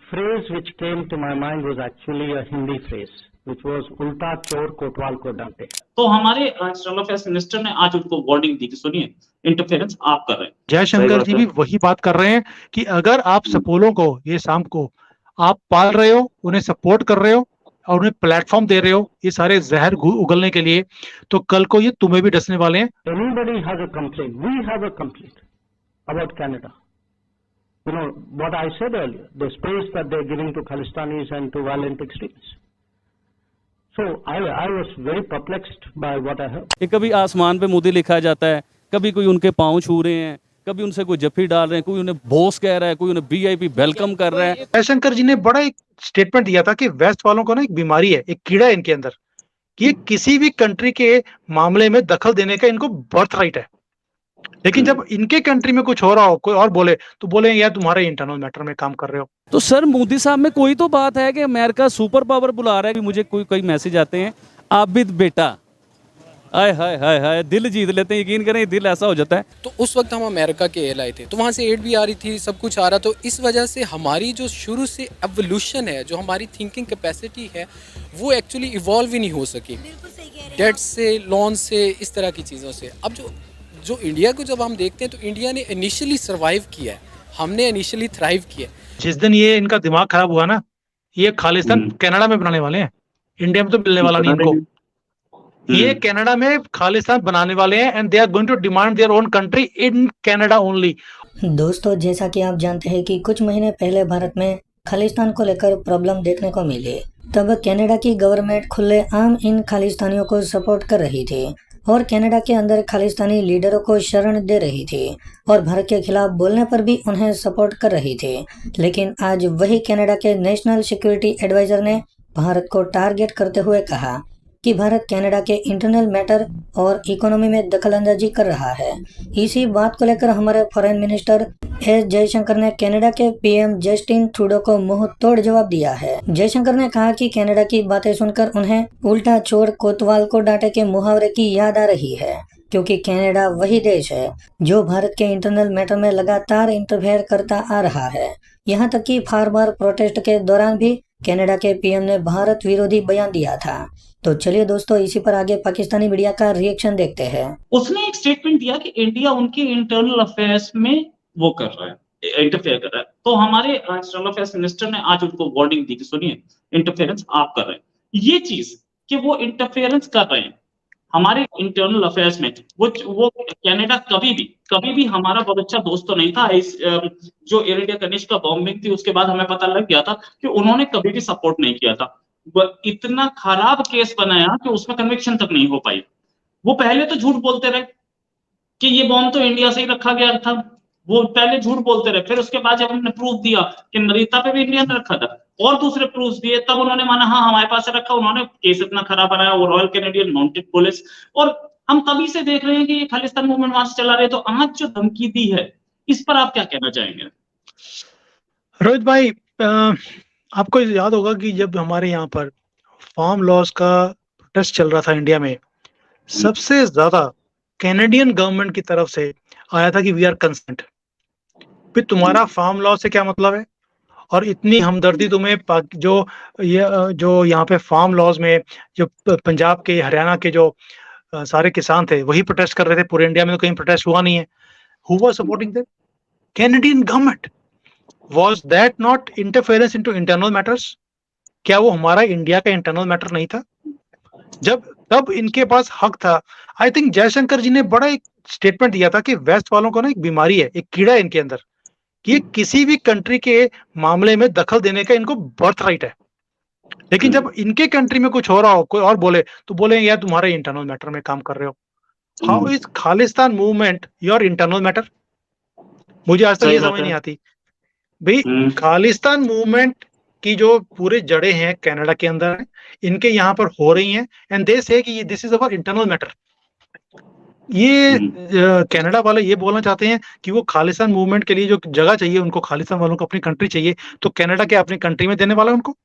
phrase which came to my mind was actually a Hindi phrase, which was "उल्टा चोर कोतवाल को डांटे"। तो हमारे एक्सटर्नल अफेयर्स मिनिस्टर ने आज उनको वार्निंग दी कि सुनिए, इंटरफेरेंस आप कर रहे हैं। जयशंकर जी भी वही बात कर रहे हैं कि अगर आप सपोलों को ये शाम को आप पाल रहे हो, उन्हें सपोर्ट कर रहे हो और उन्हें प्लेटफॉर्म दे रहे हो ये सारे जहर उगलने के लिए, तो कल को ये तुम्हें भी डसने वाले हैं। Anybody has a complaint, we have a complaint about Canada. You know what I said earlier, the space that they're giving to Khalistanis and to violent extremists. So I was very perplexed by what I heard. कभी आसमान पे मोदी लिखा जाता है, कभी कोई उनके पांव छू रहे हैं, कभी उनसे कोई जफ्फी डाल रहे हैं, कोई उन्हें बॉस कह रहा है, कोई उन्हें वीआईपी वेलकम कर रहा है। जयशंकर जी ने बड़ा एक स्टेटमेंट दिया था कि वेस्ट वालों को ना एक बीमारी है, एक कीड़ा है इनके अंदर, कि किसी भी कंट्री के मामले में दखल देने का इनको बर्थ राइट है। लेकिन जब इनके कंट्री में कुछ हो रहा हो, कोई और बोले तो बोले यार तुम्हारे इंटरनल मैटर में काम कर रहे हो। तो सर मोदी साहब में कोई तो बात है कि अमेरिका सुपर पावर बुला रहा है कि मुझे कोई मैसेज आते हैं, आबिद बेटा, हाय हाय हाय हाय, दिल जीत लेते हैं, यकीन करें दिल ऐसा हो जाता है। तो उस वक्त हम अमेरिका के एल आए थे, तो वहाँ से एड भी आ रही थी, सब कुछ आ रहा, तो इस वजह से हमारी जो शुरू से एवोल्यूशन है, जो हमारी थिंकिंग कैपेसिटी है, वो एक्चुअली इवॉल्व ही नहीं हो सकी डेट से, लोन से, इस तरह की चीज़ों से। अब जो इंडिया को जब हम देखते हैं तो इंडिया ने इनिशियली सर्वाइव किया है, हमने इनिशियली थ्राइव किया। जिस दिन ये इनका दिमाग खराब हुआ ना, ये खालिस्तान कनाडा में बनाने वाले हैं, इंडिया में तो मिलने वाला नहीं इनको। ये कनाडा में खालिस्तान बनाने वाले हैं and they are going to demand their own country in Canada only. दोस्तों, जैसा कि आप जानते हैं कि कुछ महीने पहले भारत में खालिस्तान को लेकर प्रॉब्लम देखने को मिली, तब कनाडा की गवर्नमेंट खुलेआम इन खालिस्तानियों को सपोर्ट कर रही थी और कनाडा के अंदर खालिस्तानी लीडरों को शरण दे रही थी और भारत के खिलाफ बोलने पर भी उन्हें सपोर्ट कर रही थी। लेकिन आज वही कनाडा के नेशनल सिक्योरिटी एडवाइजर ने भारत को टारगेट करते हुए कहा कि भारत कनाडा के इंटरनल मैटर और इकोनॉमी में दखलंदाजी कर रहा है। इसी बात को लेकर हमारे फॉरेन मिनिस्टर एस जयशंकर ने कनाडा के पीएम जस्टिन ट्रूडो को मुंह तोड़ जवाब दिया है। जयशंकर ने कहा कि कनाडा की बातें सुनकर उन्हें उल्टा चोर कोतवाल को डांटे के मुहावरे की याद आ रही है, क्योंकि कनाडा वही देश है जो भारत के इंटरनल मैटर में लगातार इंटरफेयर करता आ रहा है। यहाँ तक कि फार्मर प्रोटेस्ट के दौरान भी कनाडा के पीएम ने भारत विरोधी बयान दिया था। तो चलिए दोस्तों, इसी पर आगे पाकिस्तानी मीडिया का रिएक्शन देखते हैं। उसने एक स्टेटमेंट दिया कि इंडिया उनके इंटरनल अफेयर्स में वो कर रहा है, इंटरफेयर कर रहा है। तो हमारे एक्सटर्नल अफेयर्स मिनिस्टर ने आज उनको वार्निंग दी कि सुनिए, इंटरफेरेंस आप कर रहे हैं। ये चीज कि वो इंटरफेरेंस कर रहे हैं हमारे इंटरनल अफेयर्स में, वो कनाडा कभी भी हमारा बहुत अच्छा दोस्त तो नहीं था। इस जो एयर इंडिया कनिष्क का बॉम्बिंग थी उसके बाद हमें पता लग गया था कि उन्होंने कभी भी सपोर्ट नहीं किया था। इतना खराब केस बनाया कि उसमें कन्विक्शन तक नहीं हो पाई। वो पहले तो झूठ बोलते रहे कि ये बॉम्ब तो इंडिया से ही रखा गया था, वो पहले झूठ बोलते रहे। फिर उसके बाद जब हमने प्रूफ दिया कि नरीता पे भी इंडिया ने रखा था और दूसरे प्रूफ दिए, तब उन्होंने माना हाँ हमारे पास रखा। उन्होंने केस इतना खराब बनाया, वो रॉयल कैनेडियन माउंटेड पुलिस, और हम तभी से देख रहे हैं कि ये खालिस्तान मूवमेंट वहां से चला रहे। तो आज जो धमकी दी है, इस पर आप क्या कहना चाहेंगे? रोहित भाई, आपको याद होगा कि जब हमारे यहाँ पर फार्म लॉस का प्रोटेस्ट चल रहा था इंडिया में, सबसे ज्यादा कैनेडियन गवर्नमेंट की तरफ से आया था कि वी आर कंसर्न्ड। फिर तुम्हारा फार्म लॉ से क्या मतलब है, और इतनी हमदर्दी तुम्हें जो यहाँ पे फार्म लॉज में जो पंजाब के, हरियाणा के जो सारे किसान थे वही प्रोटेस्ट कर रहे थे। पूरे इंडिया में तो कहीं प्रोटेस्ट हुआ नहीं है। Who was supporting them? Canadian government. Was that not interference into internal matters? क्या वो हमारा इंडिया का इंटरनल मैटर नहीं था? तब इनके पास हक था। आई थिंक जयशंकर जी ने बड़ा एक स्टेटमेंट दिया था कि वेस्ट वालों को ना एक बीमारी है, एक कीड़ा है इनके अंदर, कि किसी भी कंट्री के मामले में दखल देने का इनको बर्थ राइट है। लेकिन जब इनके कंट्री में कुछ हो रहा हो, कोई और बोले तो बोले यार तुम्हारे इंटरनल मैटर में काम कर रहे हो। How is Khalistan movement your internal matter? मुझे आज तक ये समझ नहीं आती भाई। खालिस्तान मूवमेंट की जो पूरे जड़ें हैं कनाडा के अंदर है, इनके यहाँ पर हो रही हैं, एंड दे से कि this is our internal matter. ये कनाडा वाले ये बोलना चाहते हैं कि वो खालिस्तान मूवमेंट के लिए जो जगह चाहिए उनको, खालिस्तान वालों को अपनी कंट्री चाहिए, तो कनाडा क्या अपनी कंट्री में देने वाला है उनको?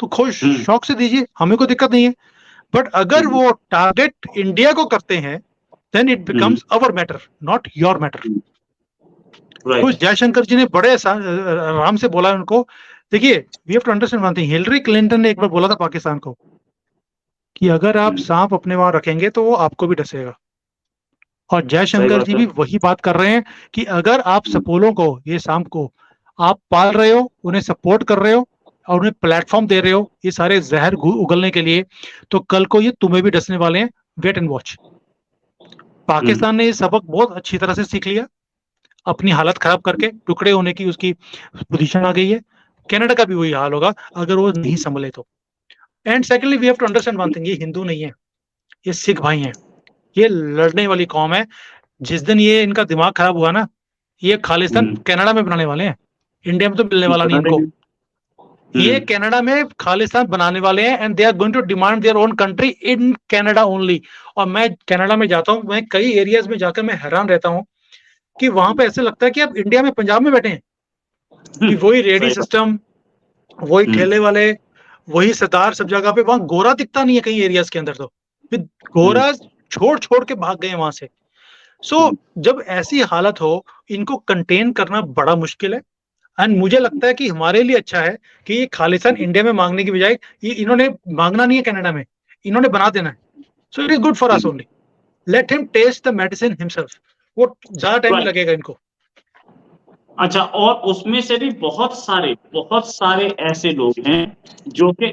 तो खुश शौक से दीजिए, हमें कोई दिक्कत नहीं है। बट अगर वो टारगेट इंडिया को करते हैं, then it becomes our matter, not your matter. तो जयशंकर जी ने बड़े आराम से बोला उनको देखिए, we have to understand one thing, Hillary Clinton ने एक बार बोला था पाकिस्तान को कि अगर आप सांप अपने वहां रखेंगे तो वो आपको भी डसेगा। और जयशंकर बात जी है। भी वही बात कर रहे हैं कि अगर आप सपोलों को, ये सांप को आप पाल रहे हो, उन्हें सपोर्ट कर रहे हो और उन्हें प्लेटफॉर्म दे रहे हो ये सारे जहर उगलने के लिए, तो कल को ये तुम्हें भी डसने वाले हैं। Wait and watch. पाकिस्तान ने ये सबक बहुत अच्छी तरह से सीख लिया, अपनी हालत खराब करके टुकड़े होने की उसकी पोजीशन आ गई है। कनाडा का भी वही हाल होगा अगर वो नहीं संभले तो। And secondly we have to understand one thing, ये हिंदू नहीं है, ये सिख भाई हैं, ये लड़ने वाली कौम है। जिस दिन ये इनका दिमाग खराब हुआ ना, ये खालिस्तान कनाडा में बनाने वाले हैं, इंडिया में तो मिलने वाला नहीं इनको। ये कनाडा में खालिस्तान बनाने वाले हैं and they are going to demand their own country in Canada only. और मैं कनाडा में जाता हूँ, मैं कई एरियाज में जाकर मैं हैरान रहता हूँ कि वहां पे ऐसे लगता है कि आप इंडिया में पंजाब में बैठे हैं, कि वही रेडी सिस्टम, वही ठेले वाले, वही सरदार सब जगह पे। वहां गोरा दिखता नहीं है कई एरियाज के अंदर, तो गोरा छोड़ छोड़ के भाग गए वहां से। सो जब ऐसी हालत हो, इनको कंटेन करना बड़ा मुश्किल है। एंड मुझे लगता है कि हमारे लिए अच्छा है कि ये खालिस्तान इंडिया में मांगने की बजाय ये इन्होंने मांगना नहीं है कनाडा में, इन्होंने बना देना है। So it is good for us only, let him taste the medicine himself. वो ज्यादा टाइम नहीं लगेगा इनको। अच्छा, और उसमें से भी बहुत सारे ऐसे लोग हैं जो कि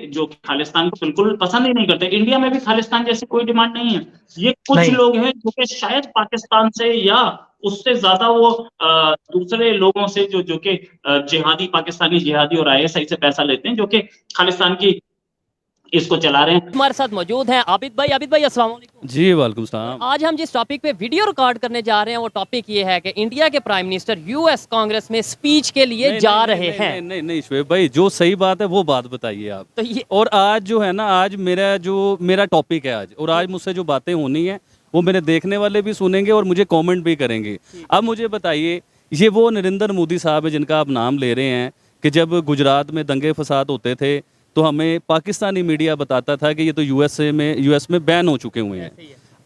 खालिस्तान को बिल्कुल पसंद ही नहीं करते। इंडिया में भी खालिस्तान जैसी कोई डिमांड नहीं है। ये कुछ नहीं। लोग हैं जो कि शायद पाकिस्तान से या उससे ज्यादा वो दूसरे लोगों से जो कि जिहादी, पाकिस्तानी जिहादी और आईएसआई से पैसा लेते हैं, जो कि खालिस्तान की इसको चला रहे हैं। हमारे साथ मौजूद हैं आबिद भाई अस्सलाम वालेकुम। जी वालेकुम सलाम। आज हम जिस टॉपिक पे वीडियो रिकॉर्ड करने जा रहे हैं वो टॉपिक ये है कि इंडिया के प्राइम मिनिस्टर यूएस कांग्रेस में स्पीच के लिए जा रहे हैं। नहीं शुएब भाई, जो सही बात है वो बात बताइए आप। तो ये और आज जो है ना, आज मेरा टॉपिक है आज, और आज मुझसे जो बातें होनी है वो मेरे देखने वाले भी सुनेंगे और मुझे कमेंट भी करेंगे। अब मुझे बताइए, ये वो नरेंद्र मोदी साहब है जिनका आप नाम ले रहे हैं कि जब गुजरात में दंगे फसाद होते थे तो हमें पाकिस्तानी मीडिया बताता था कि ये तो यूएस में बैन हो चुके हुए हैं।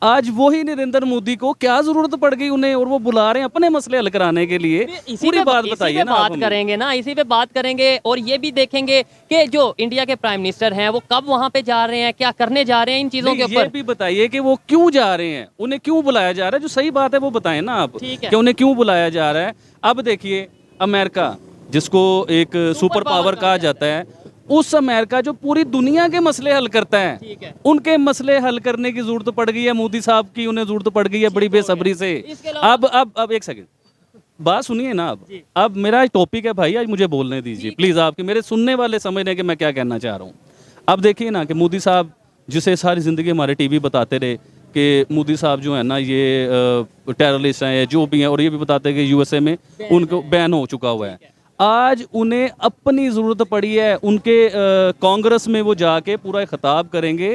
आज वही नरेंद्र मोदी को क्या जरूरत पड़ गई उन्हें, और वो बुला रहे हैं अपने मसले हल कराने के लिए। पूरी बात बताइए ना। बात करेंगे ना, इसी पे बात करेंगे और ये भी देखेंगे कि जो इंडिया के प्राइम मिनिस्टर हैं वो कब वहां पे जा रहे हैं, क्या करने जा रहे हैं, इन चीजों के ऊपर ये भी बताइए कि वो क्यों जा रहे हैं, उन्हें क्यों बुलाया जा रहा है। जो सही बात है वो बताएं ना आप, कि उन्हें क्यों बुलाया जा रहा है। अब देखिए, अमेरिका जिसको एक सुपर पावर कहा जाता है, उस अमेरिका जो पूरी दुनिया के मसले हल करता है, उनके मसले हल करने की जरूरत पड़ गई है मोदी साहब की, उन्हें जरूरत पड़ गई है बड़ी बेसब्री से। अब एक सेकंड बात सुनिए ना। अब मेरा टॉपिक है भाई, आज मुझे बोलने दीजिए प्लीज, आपके मेरे सुनने वाले समझ रहे कि मैं क्या कहना चाह रहा हूँ। अब देखिए ना कि मोदी साहब, जिसे सारी जिंदगी हमारे टीवी बताते रहे कि मोदी साहब जो है ना ये टेररिस्ट हैं, जो भी हैं, और ये भी बताते हैं कि यूएसए में उनको बैन हो चुका हुआ है। आज उन्हें अपनी ज़रूरत पड़ी है, उनके कांग्रेस में वो जाके पूरा खिताब करेंगे